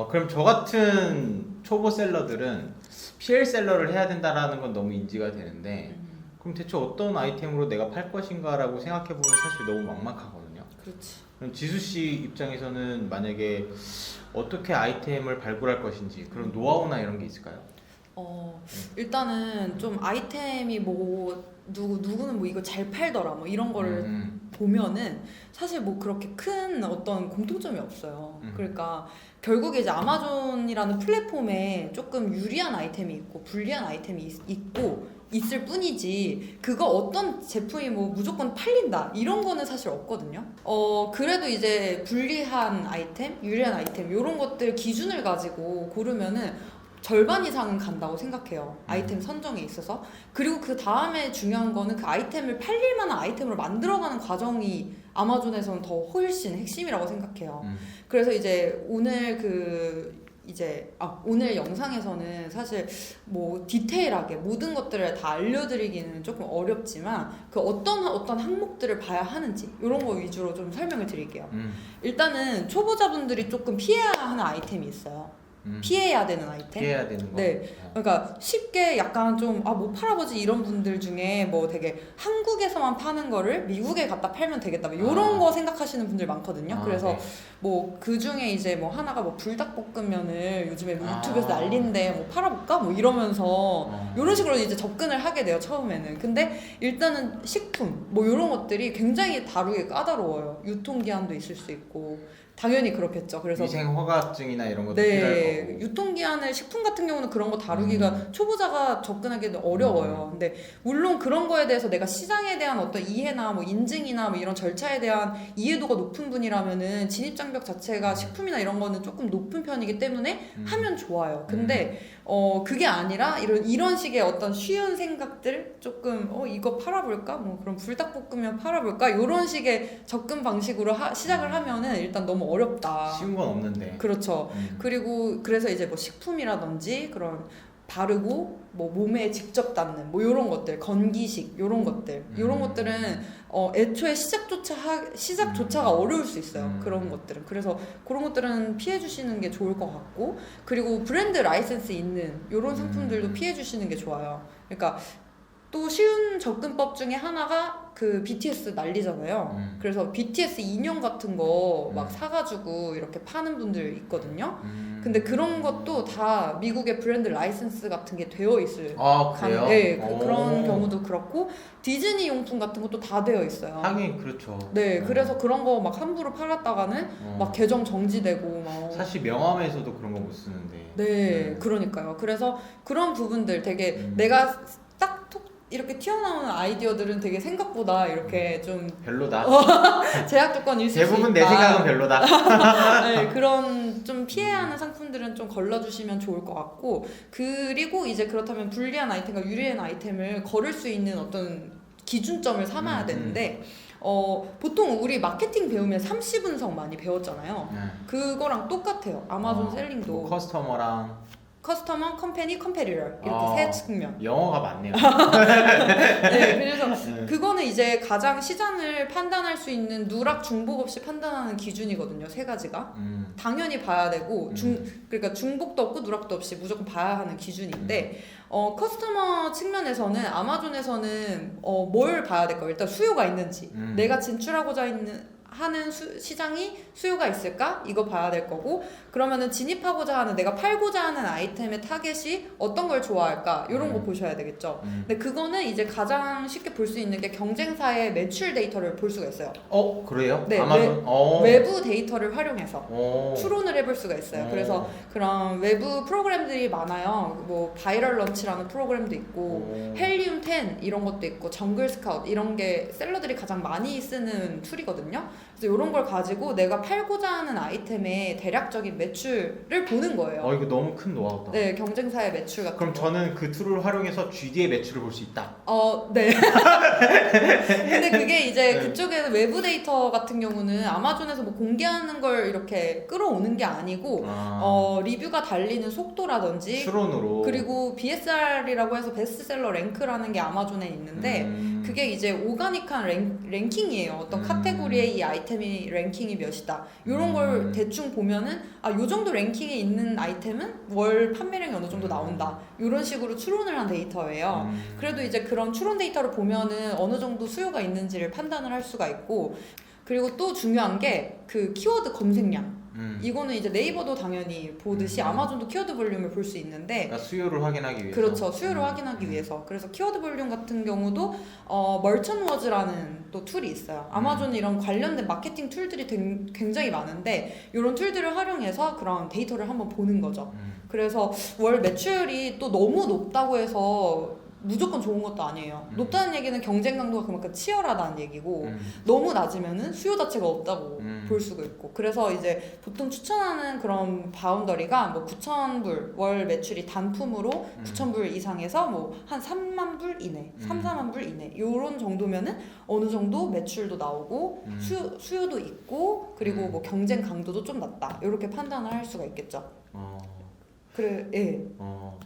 그럼 저 같은 초보 셀러들은 PL 셀러를 해야 된다라는 건 너무 인지가 되는데 그럼 대체 어떤 아이템으로 내가 팔 것인가라고 생각해보면 사실 너무 막막하거든요. 그렇지. 그럼 지수 씨 입장에서는 만약에 어떻게 아이템을 발굴할 것인지 그런 노하우나 이런 게 있을까요? 일단은 좀 아이템이 뭐 누구는 뭐 이거 잘 팔더라 뭐 이런 거를 보면은 사실 뭐 그렇게 큰 어떤 공통점이 없어요. 그러니까 결국에 이제 아마존이라는 플랫폼에 조금 유리한 아이템이 있고 불리한 아이템이 있고 있을 뿐이지 그거 어떤 제품이 뭐 무조건 팔린다 이런 거는 사실 없거든요. 그래도 이제 불리한 아이템, 유리한 아이템 이런 것들 기준을 가지고 고르면은 절반 이상은 간다고 생각해요. 아이템 선정에 있어서. 그리고 그 다음에 중요한 거는 그 아이템을 팔릴 만한 아이템으로 만들어가는 과정이 아마존에서는 더 훨씬 핵심이라고 생각해요. 그래서 이제 오늘 영상에서는 사실 뭐 디테일하게 모든 것들을 다 알려드리기는 조금 어렵지만 그 어떤 항목들을 봐야 하는지 이런 거 위주로 좀 설명을 드릴게요. 일단은 초보자분들이 조금 피해야 하는 아이템이 있어요. 피해야 되는 아이템? 피해야 되는 거. 네. 그러니까 쉽게 약간 좀 뭐 팔아보지 이런 분들 중에 뭐 되게 한국에서만 파는 거를 미국에 갖다 팔면 되겠다 뭐 이런 거 생각하시는 분들 많거든요. 그래서 네. 뭐 그 중에 이제 뭐 하나가 뭐 불닭볶음면을 요즘에 뭐 유튜브에서 난리인데 뭐 팔아볼까? 뭐 이러면서 이런 식으로 이제 접근을 하게 돼요, 처음에는. 근데 일단은 식품 뭐 이런 것들이 굉장히 다루기 까다로워요. 유통기한도 있을 수 있고. 당연히 그렇겠죠. 그래서 위생 허가증이나 이런 것도 필요할 거고. 유통기한을 식품 같은 경우는 그런 거 다루기가 초보자가 접근하기는 어려워요. 근데 물론 그런 거에 대해서 내가 시장에 대한 어떤 이해나 뭐 인증이나 뭐 이런 절차에 대한 이해도가 높은 분이라면은 진입 장벽 자체가 식품이나 이런 거는 조금 높은 편이기 때문에 하면 좋아요. 근데 그게 아니라 이런 식의 어떤 쉬운 생각들 조금 이거 팔아볼까? 뭐 그럼 불닭볶음면 팔아볼까? 이런 식의 접근 방식으로 시작을 하면은 일단 너무 어렵다. 쉬운 건 없는데. 그렇죠. 그리고 그래서 이제 뭐 식품이라든지 그런 바르고 뭐 몸에 직접 닿는 뭐 이런 것들, 건기식 이런 것들, 이런 것들은 애초에 시작조차가 어려울 수 있어요. 그런 것들은. 그래서 그런 것들은 피해 주시는 게 좋을 것 같고, 그리고 브랜드 라이센스 있는 이런 상품들도 피해 주시는 게 좋아요. 그러니까 또 쉬운 접근법 중에 하나가 그 BTS 난리잖아요. 그래서 BTS 인형 같은 거 막 사가지고 이렇게 파는 분들 있거든요. 근데 그런 것도 다 미국의 브랜드 라이센스 같은 게 되어 있을 그래요? 네, 그런 경우도 그렇고 디즈니 용품 같은 것도 다 되어 있어요. 하긴 그렇죠. 네, 그래서 그런 거 막 함부로 팔았다가는 막 계정 정지되고 막. 사실 명함에서도 그런 거 못 쓰는데. 네, 그러니까요. 그래서 그런 부분들 되게 내가 딱 이렇게 튀어나오는 아이디어들은 되게 생각보다 이렇게 좀 별로다. 제약 조건이 있을 수 있다. 대부분 내 생각은 별로다. 네, 그런 좀 피해야 하는 상품들은 좀 걸러주시면 좋을 것 같고, 그리고 이제 그렇다면 불리한 아이템과 유리한 아이템을 거를 수 있는 어떤 기준점을 삼아야 되는데 보통 우리 마케팅 배우면 3C분석 많이 배웠잖아요. 그거랑 똑같아요. 아마존 셀링도 뭐 커스터머랑 커스터머, 컴퍼니, 컴페티터 이렇게 세 측면. 영어가 많네요. 네, 그래서 그거는 이제 가장 시장을 판단할 수 있는 누락 중복 없이 판단하는 기준이거든요. 세 가지가 당연히 봐야 되고 그러니까 중복도 없고 누락도 없이 무조건 봐야 하는 기준인데 커스터머 측면에서는 아마존에서는 뭘 봐야 될까요? 일단 수요가 있는지 내가 진출하고자 하는 시장이 수요가 있을까? 이거 봐야 될 거고, 그러면은 진입하고자 하는 내가 팔고자 하는 아이템의 타겟이 어떤 걸 좋아할까? 이런 거 보셔야 되겠죠. 근데 그거는 이제 가장 쉽게 볼 수 있는 게 경쟁사의 매출 데이터를 볼 수가 있어요. 그래요? 네, 아마존? 외부 데이터를 활용해서 추론을 해볼 수가 있어요. 그래서 그런 외부 프로그램들이 많아요. 뭐 바이럴 런치라는 프로그램도 있고 헬리움 10 이런 것도 있고 정글 스카우트 이런 게 셀러들이 가장 많이 쓰는 툴이거든요. 그래서 이런 걸 가지고 내가 팔고자 하는 아이템의 대략적인 매출을 보는 거예요. 이거 너무 큰 노하우다. 네, 경쟁사의 매출 같은 그럼 거. 저는 그 툴을 활용해서 GD의 매출을 볼 수 있다. 네. 근데 그게 이제 그쪽에서 외부 데이터 같은 경우는 아마존에서 뭐 공개하는 걸 이렇게 끌어오는 게 아니고 리뷰가 달리는 속도라든지 추론으로 그리고 BSR이라고 해서 베스트셀러 랭크라는 게 아마존에 있는데 그게 이제 오가닉한 랭킹이에요. 어떤 카테고리에 이 아이템이 랭킹이 몇이다. 이런 걸 대충 보면은 요 정도 랭킹에 있는 아이템은 월 판매량이 어느 정도 나온다. 이런 식으로 추론을 한 데이터예요. 그래도 이제 그런 추론 데이터를 보면은 어느 정도 수요가 있는지를 판단을 할 수가 있고, 그리고 또 중요한 게 그 키워드 검색량. 이거는 이제 네이버도 당연히 보듯이 아마존도 키워드 볼륨을 볼 수 있는데, 그러니까 수요를 확인하기 위해서. 그렇죠. 수요를 확인하기 위해서. 그래서 키워드 볼륨 같은 경우도 멀천워즈라는 또 툴이 있어요. 아마존 이런 관련된 마케팅 툴들이 굉장히 많은데 이런 툴들을 활용해서 그런 데이터를 한번 보는 거죠. 그래서 월 매출이 또 너무 높다고 해서 무조건 좋은 것도 아니에요. 높다는 얘기는 경쟁 강도가 그만큼 치열하다는 얘기고, 너무 낮으면은 수요 자체가 없다고 볼 수가 있고. 그래서 이제 보통 추천하는 그런 바운더리가 뭐 9,000불 월 매출이 단품으로 9,000불 이상에서 뭐 한 3만 불 이내, 3, 4만 불 이내 요런 정도면은 어느 정도 매출도 나오고 수요도 있고, 그리고 뭐 경쟁 강도도 좀 낮다. 이렇게 판단을 할 수가 있겠죠. 그래, 예.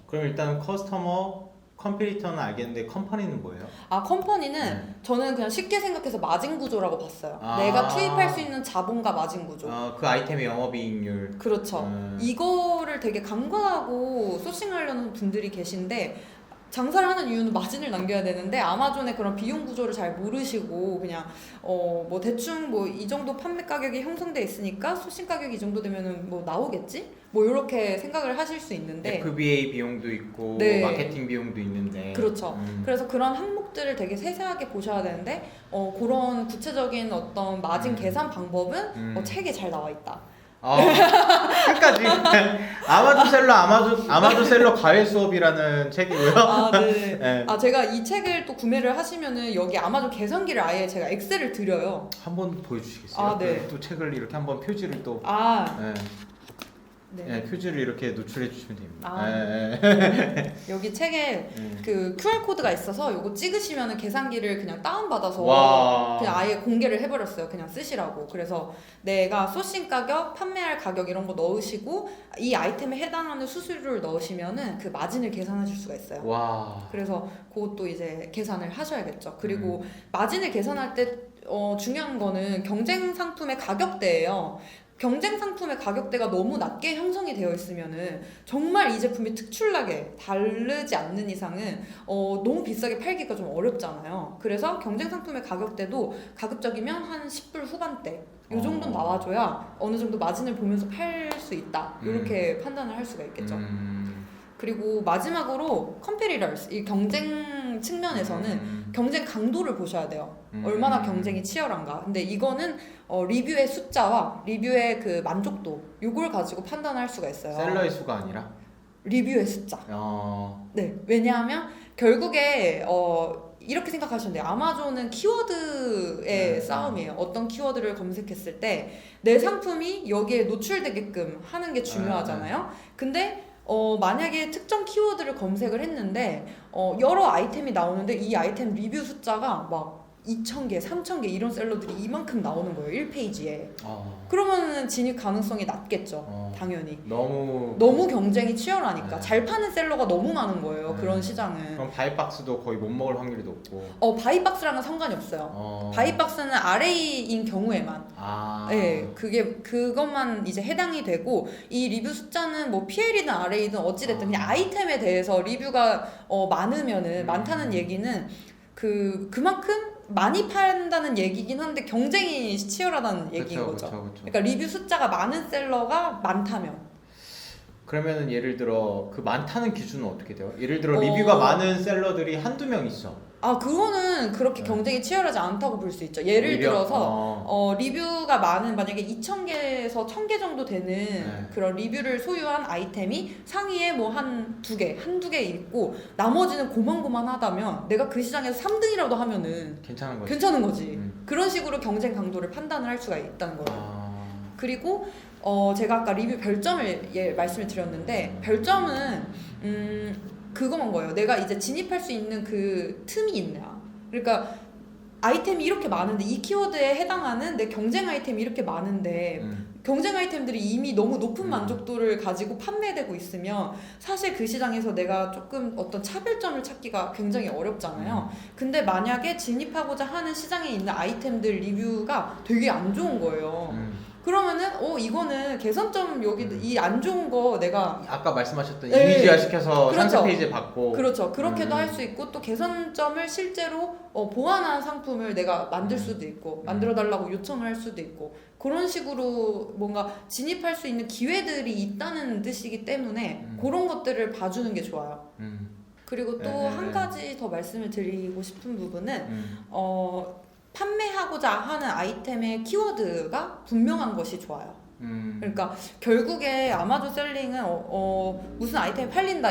그럼 일단 커스터머 컴피티터는 알겠는데 컴퍼니는 뭐예요? 컴퍼니는 저는 그냥 쉽게 생각해서 마진 구조라고 봤어요. 내가 투입할 수 있는 자본과 마진 구조. 그 아이템의 영업이익률. 그렇죠. 이거를 되게 간과하고 소싱하려는 분들이 계신데, 장사를 하는 이유는 마진을 남겨야 되는데 아마존의 그런 비용 구조를 잘 모르시고 그냥 뭐 대충 뭐 이 정도 판매 가격이 형성돼 있으니까 소싱 가격이 이 정도 되면은 뭐 나오겠지? 뭐 이렇게 생각을 하실 수 있는데, FBA 비용도 있고 네. 마케팅 비용도 있는데. 그렇죠. 그래서 그런 항목들을 되게 세세하게 보셔야 되는데 그런 구체적인 어떤 마진 계산 방법은 책에 잘 나와 있다. 끝까지. 아마존 셀러 과외 수업이라는 책이고요. 네. 네. 제가 이 책을 또 구매를 하시면은 여기 아마존 계산기를 아예 제가 엑셀을 드려요. 한번 보여주시겠어요? 네. 또 책을 이렇게 한번 표지를 또. 네. 네, 표지를 이렇게 노출해 주시면 됩니다. 여기 책에 그 QR 코드가 있어서 요거 찍으시면은 계산기를 그냥 다운 받아서 그냥 아예 공개를 해버렸어요. 그냥 쓰시라고. 그래서 내가 소싱 가격, 판매할 가격 이런 거 넣으시고 이 아이템에 해당하는 수수료를 넣으시면은 그 마진을 계산하실 수가 있어요. 그래서 그것도 이제 계산을 하셔야겠죠. 그리고 마진을 계산할 때 중요한 거는 경쟁 상품의 가격대예요. 경쟁 상품의 가격대가 너무 낮게 형성이 되어 있으면은 정말 이 제품이 특출나게 다르지 않는 이상은 너무 비싸게 팔기가 좀 어렵잖아요. 그래서 경쟁 상품의 가격대도 가급적이면 한 10불 후반대 요 정도 나와줘야 어느 정도 마진을 보면서 팔 수 있다. 이렇게 판단을 할 수가 있겠죠. 그리고 마지막으로 컴페리터스, 이 경쟁 측면에서는 경쟁 강도를 보셔야 돼요. 얼마나 경쟁이 치열한가. 근데 이거는 리뷰의 숫자와 리뷰의 그 만족도, 요걸 가지고 판단할 수가 있어요. 셀러의 수가 아니라 리뷰의 숫자. 네, 왜냐하면 결국에 이렇게 생각하시면 돼요. 아마존은 키워드의 싸움이에요. 어떤 키워드를 검색했을 때 내 상품이 여기에 노출되게끔 하는 게 중요하잖아요. 근데 만약에 특정 키워드를 검색을 했는데 여러 아이템이 나오는데 이 아이템 리뷰 숫자가 막 2,000개, 3,000개 이런 셀러들이 이만큼 나오는 거예요. 1페이지에. 그러면은 진입 가능성이 낮겠죠. 당연히. 너무 경쟁이 치열하니까. 잘 파는 셀러가 너무 많은 거예요. 그런 시장은. 그럼 바이박스도 거의 못 먹을 확률이 높고. 바이박스랑은 상관이 없어요. 바이박스는 RA인 경우에만. 네, 그것만 이제 해당이 되고, 이 리뷰 숫자는 뭐 PL이든 RA든 어찌됐든 그냥 아이템에 대해서 리뷰가 많으면은, 많다는 얘기는 그만큼 많이 판다는 얘기긴 한데 경쟁이 치열하다는 얘기인 거죠. 그쵸. 그러니까 리뷰 숫자가 많은 셀러가 많다면. 그러면은 예를 들어 그 많다는 기준은 어떻게 돼요? 예를 들어 리뷰가 많은 셀러들이 한두 명 있어. 그거는 그렇게 경쟁이 치열하지 않다고 볼 수 있죠. 예를 들어서 리뷰가 많은, 만약에 2,000개에서 1,000개 정도 되는 그런 리뷰를 소유한 아이템이 상위에 뭐 한두 개 있고 나머지는 고만고만하다면 내가 그 시장에서 3등이라도 하면은 괜찮은 거지. 그런 식으로 경쟁 강도를 판단을 할 수가 있다는 거예요. 그리고 제가 아까 리뷰 별점을 말씀을 드렸는데, 별점은 그거만 거예요. 내가 이제 진입할 수 있는 그 틈이 있냐. 그러니까 아이템이 이렇게 많은데 이 키워드에 해당하는 내 경쟁 아이템이 이렇게 많은데 경쟁 아이템들이 이미 너무 높은 만족도를 가지고 판매되고 있으면 사실 그 시장에서 내가 조금 어떤 차별점을 찾기가 굉장히 어렵잖아요. 근데 만약에 진입하고자 하는 시장에 있는 아이템들 리뷰가 되게 안 좋은 거예요. 그러면은 이거는 개선점 여기 이 안 좋은 거 내가 아까 말씀하셨던 네. 이미지화 시켜서 그렇죠. 상세 페이지에 받고 그렇죠. 그렇게도 할 수 있고 또 개선점을 실제로 보완한 상품을 내가 만들 수도 있고 만들어 달라고 요청을 할 수도 있고 그런 식으로 뭔가 진입할 수 있는 기회들이 있다는 뜻이기 때문에 그런 것들을 봐주는 게 좋아요. 그리고 또 한 가지 더 말씀을 드리고 싶은 부분은 판매하고자 하는 아이템의 키워드가 분명한 것이 좋아요. 그러니까 결국에 아마존 셀링은 무슨 아이템이 팔린다,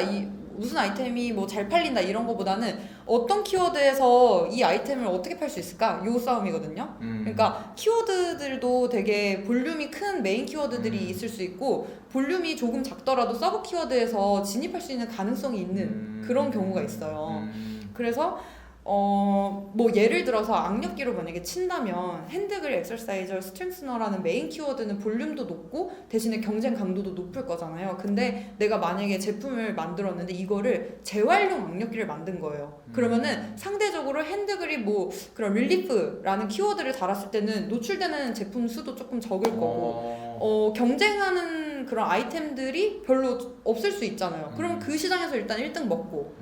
무슨 아이템이 뭐 잘 팔린다 이런 거보다는 어떤 키워드에서 이 아이템을 어떻게 팔 수 있을까? 요 싸움이거든요. 그러니까 키워드들도 되게 볼륨이 큰 메인 키워드들이 있을 수 있고 볼륨이 조금 작더라도 서브 키워드에서 진입할 수 있는 가능성이 있는 그런 경우가 있어요. 그래서 뭐 예를 들어서 악력기로 만약에 친다면 핸드글, 엑서사이저, 스트렝스너라는 메인 키워드는 볼륨도 높고 대신에 경쟁 강도도 높을 거잖아요. 근데 내가 만약에 제품을 만들었는데 이거를 재활용 악력기를 만든 거예요. 그러면은 상대적으로 핸드글이 뭐 그런 릴리프라는 키워드를 달았을 때는 노출되는 제품 수도 조금 적을 거고 경쟁하는 그런 아이템들이 별로 없을 수 있잖아요. 그럼 그 시장에서 일단 1등 먹고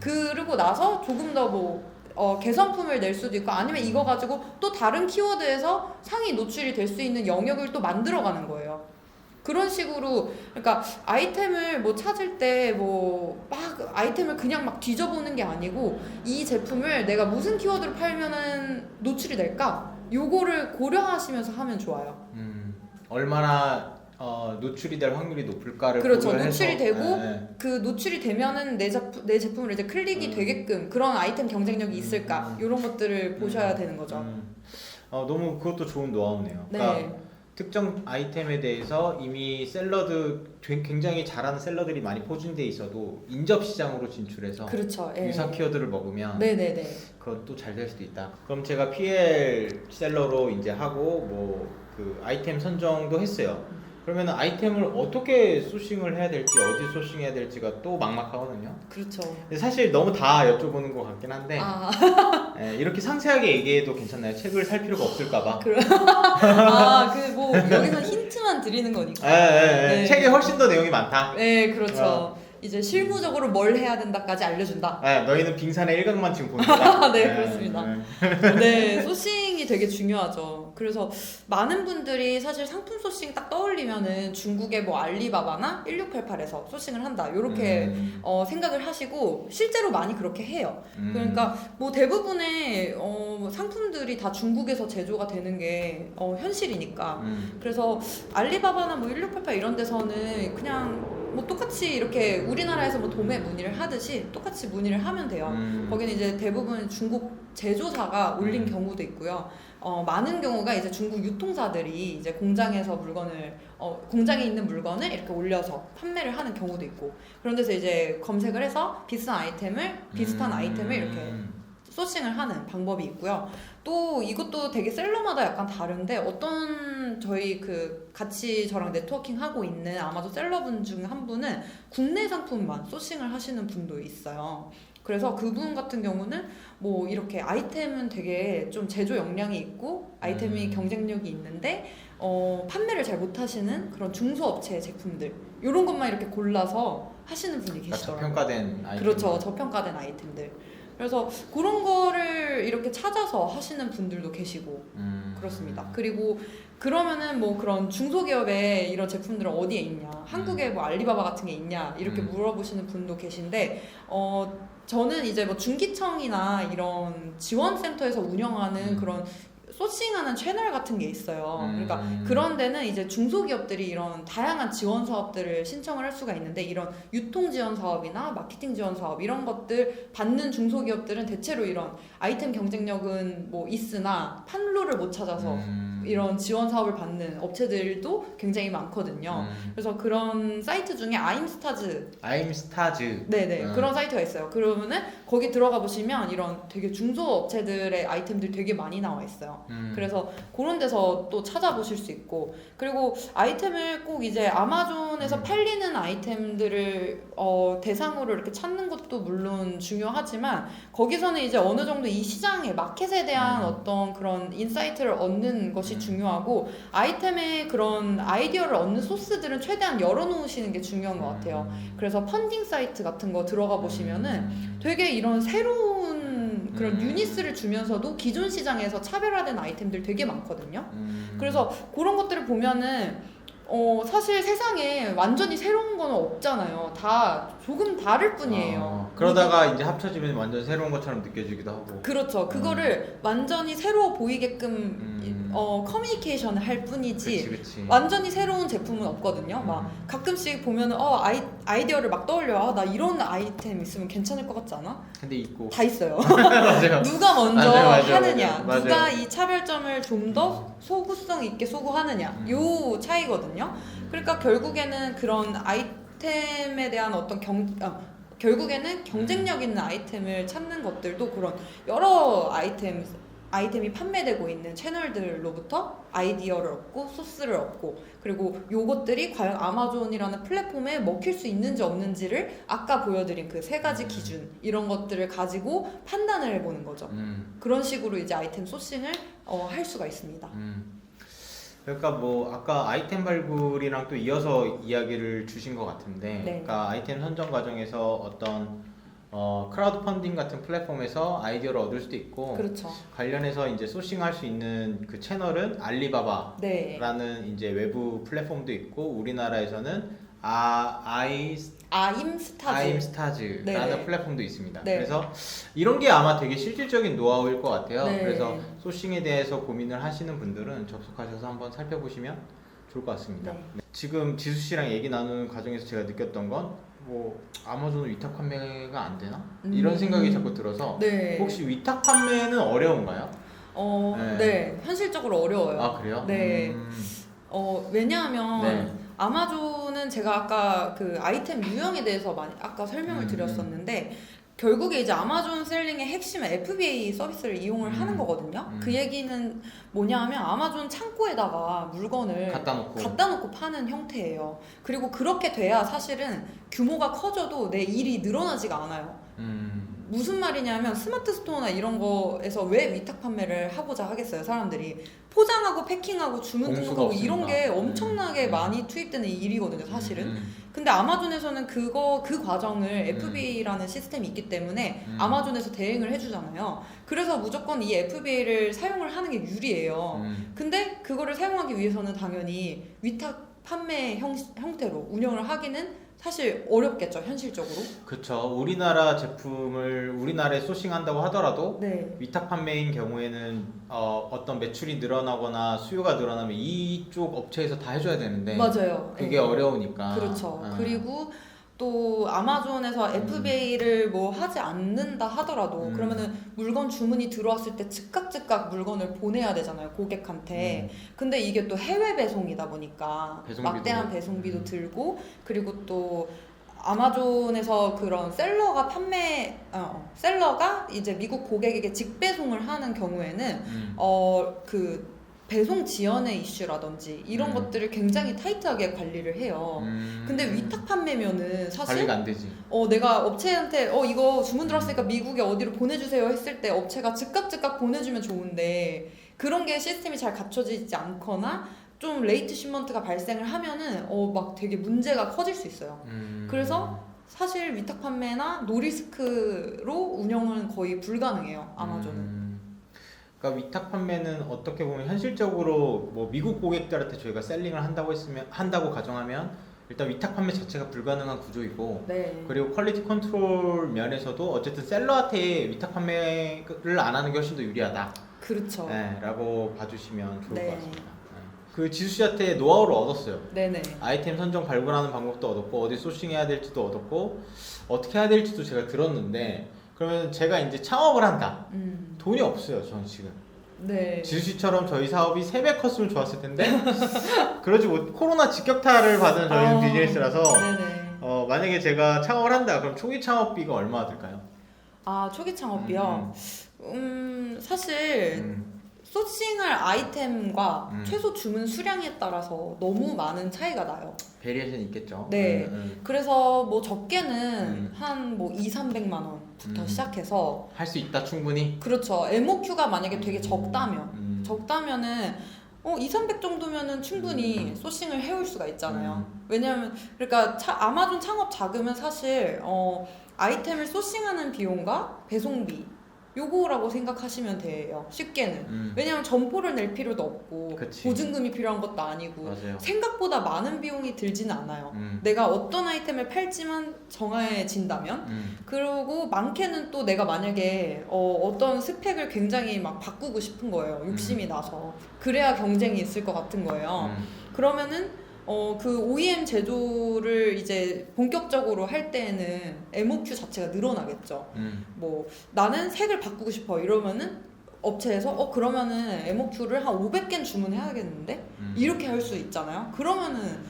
그러고 나서 조금 더 뭐 개선품을 낼 수도 있고 아니면 이거 가지고 또 다른 키워드에서 상위 노출이 될 수 있는 영역을 또 만들어가는 거예요. 그런 식으로 그러니까 아이템을 뭐 찾을 때 뭐 막 아이템을 그냥 막 뒤져보는 게 아니고 이 제품을 내가 무슨 키워드로 팔면은 노출이 될까? 요거를 고려하시면서 하면 좋아요. 얼마나 노출이 될 확률이 높을까를 그렇죠. 고려해서 노출이 되고 그 노출이 되면은 내 제품을 이제 클릭이 되게끔 그런 아이템 경쟁력이 있을까 이런 것들을 보셔야 되는 거죠. 너무 그것도 좋은 노하우네요. 네. 그러니까 특정 아이템에 대해서 이미 굉장히 잘하는 셀러들이 많이 포진돼 있어도 인접 시장으로 진출해서 그렇죠. 예. 유사 키워드를 먹으면 네네네. 그건 또 잘 될 수도 있다. 그럼 제가 PL 셀러로 이제 하고 뭐 그 아이템 선정도 했어요. 그러면 아이템을 어떻게 소싱을 해야 될지 어디 소싱해야 될지가 또 막막하거든요. 그렇죠. 근데 사실 너무 다 여쭤보는 것 같긴 한데 이렇게 상세하게 얘기해도 괜찮나요? 책을 살 필요가 없을까봐. 그 뭐 여기서 힌트만 드리는 거니까. 네. 책에 훨씬 더 내용이 많다. 네, 그렇죠. 이제 실무적으로 뭘 해야 된다까지 알려준다. 너희는 빙산의 일각만 지금 보는 거다. 네, 그렇습니다. 네, 소싱이 되게 중요하죠. 그래서 많은 분들이 사실 상품 소싱 딱 떠올리면은 중국의 뭐 알리바바나 1688에서 소싱을 한다. 요렇게 생각을 하시고 실제로 많이 그렇게 해요. 그러니까 뭐 대부분의 상품들이 다 중국에서 제조가 되는 게 현실이니까. 그래서 알리바바나 뭐 1688 이런 데서는 그냥 뭐 똑같이 이렇게 우리나라에서 뭐 도매 문의를 하듯이 똑같이 문의를 하면 돼요. 거기는 이제 대부분 중국 제조사가 올린 경우도 있고요. 많은 경우가 이제 중국 유통사들이 이제 공장에서 물건을 공장에 있는 물건을 이렇게 올려서 판매를 하는 경우도 있고 그런 데서 이제 검색을 해서 비슷한 아이템을 이렇게 소싱을 하는 방법이 있고요. 또 이것도 되게 셀러마다 약간 다른데 어떤 저희 그 같이 저랑 네트워킹 하고 있는 아마존 셀러분 중 한 분은 국내 상품만 소싱을 하시는 분도 있어요. 그래서 그분 같은 경우는 뭐 이렇게 아이템은 되게 좀 제조 역량이 있고 아이템이 경쟁력이 있는데 판매를 잘 못하시는 그런 중소업체 제품들 이런 것만 이렇게 골라서 하시는 분이 계시더라고요. 저평가된 아이템. 그렇죠. 저평가된 아이템들. 그래서 그런 거를 이렇게 찾아서 하시는 분들도 계시고 그렇습니다. 그리고 그러면은 뭐 그런 중소기업의 이런 제품들은 어디에 있냐, 한국에 뭐 알리바바 같은 게 있냐 이렇게 물어보시는 분도 계신데 저는 이제 뭐 중기청이나 이런 지원센터에서 운영하는 그런 소싱하는 채널 같은 게 있어요. 그러니까 그런 데는 이제 중소기업들이 이런 다양한 지원 사업들을 신청을 할 수가 있는데 이런 유통 지원 사업이나 마케팅 지원 사업 이런 것들 받는 중소기업들은 대체로 이런 아이템 경쟁력은 뭐 있으나 판로를 못 찾아서 이런 지원 사업을 받는 업체들도 굉장히 많거든요. 그래서 그런 사이트 중에 아임스타즈. 네네 그런 사이트가 있어요. 그러면은 거기 들어가 보시면 이런 되게 중소업체들의 아이템들 되게 많이 나와 있어요. 그래서 그런 데서 또 찾아보실 수 있고, 그리고 아이템을 꼭 이제 아마존에서 팔리는 아이템들을 대상으로 이렇게 찾는 것도 물론 중요하지만, 거기서는 이제 어느 정도 이 시장의 마켓에 대한 어떤 그런 인사이트를 얻는 것이 중요하고, 아이템의 그런 아이디어를 얻는 소스들은 최대한 열어놓으시는 게 중요한 것 같아요. 그래서 펀딩 사이트 같은 거 들어가 보시면은 되게 이런 새로운 그런 유니스를 주면서도 기존 시장에서 차별화된 아이템들 되게 많거든요. 그래서 그런 것들을 보면은 사실 세상에 완전히 새로운 건 없잖아요. 다 조금 다를 뿐이에요. 그러다가 이제 합쳐지면 완전 새로운 것처럼 느껴지기도 하고. 그렇죠. 그거를 완전히 새로워 보이게끔 커뮤니케이션을 할 뿐이지 그치. 완전히 새로운 제품은 없거든요. 막 가끔씩 보면은 아이디어를 막 떠올려. 나 이런 아이템 있으면 괜찮을 것 같지 않아? 근데 있고. 다 있어요. 맞아요. 누가 먼저 맞아요. 하느냐, 맞아요. 누가 이 차별점을 좀 더 소구성 있게 소구하느냐, 요 차이거든요. 그러니까 결국에는 그런 아이템에 대한 어떤 결국에는 경쟁력 있는 아이템을 찾는 것들도 그런 여러 아이템이 판매되고 있는 채널들로부터 아이디어를 얻고 소스를 얻고, 그리고 요것들이 과연 아마존이라는 플랫폼에 먹힐 수 있는지 없는지를 아까 보여드린 그 세 가지 기준, 이런 것들을 가지고 판단을 해보는 거죠. 그런 식으로 이제 아이템 소싱을 할 수가 있습니다. 그러니까 뭐 아까 아이템 발굴이랑 또 이어서 이야기를 주신 것 같은데, 네. 그러니까 아이템 선정 과정에서 어떤 크라우드 펀딩 같은 플랫폼에서 아이디어를 얻을 수도 있고, 그렇죠. 관련해서 이제 소싱할 수 있는 그 채널은 알리바바라는 네. 이제 외부 플랫폼도 있고, 우리나라에서는 아임스타즈라는 네네. 플랫폼도 있습니다. 네. 그래서 이런 게 아마 되게 실질적인 노하우일 것 같아요. 네. 그래서 소싱에 대해서 고민을 하시는 분들은 접속하셔서 한번 살펴보시면 좋을 것 같습니다. 네. 지금 지수 씨랑 얘기 나누는 과정에서 제가 느꼈던 건, 뭐 아마존은 위탁 판매가 안 되나? 이런 생각이 자꾸 들어서, 네. 혹시 위탁 판매는 어려운가요? 네. 현실적으로 어려워요. 아, 그래요? 네. 왜냐하면 네. 아마존은 제가 아까 그 아이템 유형에 대해서 많이 아까 설명을 드렸었는데, 결국에 이제 아마존 셀링의 핵심은 FBA 서비스를 이용을 하는 거거든요. 그 얘기는 뭐냐 하면 아마존 창고에다가 물건을 갖다 놓고 파는 형태예요. 그리고 그렇게 돼야 사실은 규모가 커져도 내 일이 늘어나지가 않아요. 무슨 말이냐면 스마트 스토어나 이런 거에서 왜 위탁 판매를 하고자 하겠어요, 사람들이. 포장하고 패킹하고 주문 등록하고 이런 게 엄청나게 많이 투입되는 일이거든요, 사실은. 근데 아마존에서는 그 과정을 FBA라는 시스템이 있기 때문에 아마존에서 대행을 해주잖아요. 그래서 무조건 이 FBA를 사용을 하는 게 유리해요. 근데 그거를 사용하기 위해서는 당연히 위탁 판매 형태로 운영을 하기는 사실 어렵겠죠, 현실적으로. 그렇죠. 우리나라 제품을 우리나라에 소싱한다고 하더라도 네. 위탁 판매인 경우에는 어떤 매출이 늘어나거나 수요가 늘어나면 이쪽 업체에서 다 해줘야 되는데, 맞아요. 그게 네. 어려우니까. 그렇죠. 그리고 또 아마존에서 FBA를 뭐 하지 않는다 하더라도 그러면은 물건 주문이 들어왔을 때 즉각 물건을 보내야 되잖아요, 고객한테. 근데 이게 또 해외 배송이다 보니까 막대한 배송비도 들고, 그리고 또 아마존에서 그런 셀러가 이제 미국 고객에게 직배송을 하는 경우에는 그 배송 지연의 이슈라든지 이런 것들을 굉장히 타이트하게 관리를 해요. 근데 위탁 판매면은 사실 관리가 안 되지. 내가 업체한테 이거 주문 들어왔으니까 미국에 어디로 보내주세요 했을 때 업체가 즉각 보내주면 좋은데, 그런 게 시스템이 잘 갖춰지지 않거나 좀 레이트 시먼트가 발생을 하면은 막 되게 문제가 커질 수 있어요. 그래서 사실 위탁 판매나 노리스크로 운영은 거의 불가능해요, 아마존은. 그러니까 위탁 판매는 어떻게 보면 현실적으로 뭐 미국 고객들한테 저희가 셀링을 한다고 가정하면 일단 위탁 판매 자체가 불가능한 구조이고, 네. 그리고 퀄리티 컨트롤 면에서도 어쨌든 셀러한테 위탁 판매를 안 하는 게 훨씬 더 유리하다. 그렇죠. 네, 라고 봐주시면 좋을 네. 것 같습니다. 네. 그 지수 씨한테 노하우를 얻었어요. 네네. 아이템 선정 발굴하는 방법도 얻었고, 어디 소싱해야 될지도 얻었고, 어떻게 해야 될지도 제가 들었는데, 그러면 제가 이제 창업을 한다. 돈이 없어요, 저는 지금. 네. 지수씨처럼 저희 사업이 3배 컸으면 좋았을 텐데 그러지 못. 코로나 직격탄을 받은 저희는 비즈니스라서 네네. 만약에 제가 창업을 한다 그럼 초기 창업비가 얼마나 들까요? 아, 초기 창업비요? 사실 소싱할 아이템과 최소 주문 수량에 따라서 너무 많은 차이가 나요. 베리에이션 있겠죠. 네. 그래서 뭐 적게는 한 뭐 200~300만 원부터 시작해서 할 수 있다 충분히. 그렇죠. MOQ가 만약에 되게 적다면은 200~300 정도면은 충분히 소싱을 해올 수가 있잖아요. 왜냐면 그러니까 아마존 창업 자금은 사실 아이템을 소싱하는 비용과 배송비 요거라고 생각하시면 돼요. 쉽게는. 왜냐면 점포를 낼 필요도 없고 그치. 보증금이 필요한 것도 아니고 맞아요. 생각보다 많은 비용이 들지는 않아요. 내가 어떤 아이템을 팔지만 정해진다면 그리고 많게는 또 내가 만약에 어떤 스펙을 굉장히 막 바꾸고 싶은 거예요. 욕심이 나서. 그래야 경쟁이 있을 것 같은 거예요. 그러면은 그 OEM 제조를 이제 본격적으로 할 때에는 MOQ 자체가 늘어나겠죠. 뭐 나는 색을 바꾸고 싶어 이러면은 업체에서 그러면은 MOQ를 한 500개는 주문해야겠는데 이렇게 할 수 있잖아요. 그러면은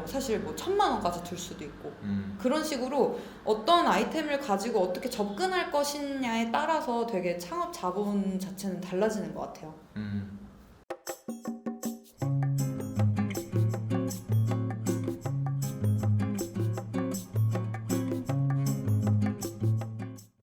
사실 뭐 1000만 원까지 들 수도 있고 그런 식으로 어떤 아이템을 가지고 어떻게 접근할 것이냐에 따라서 되게 창업 자본 자체는 달라지는 것 같아요.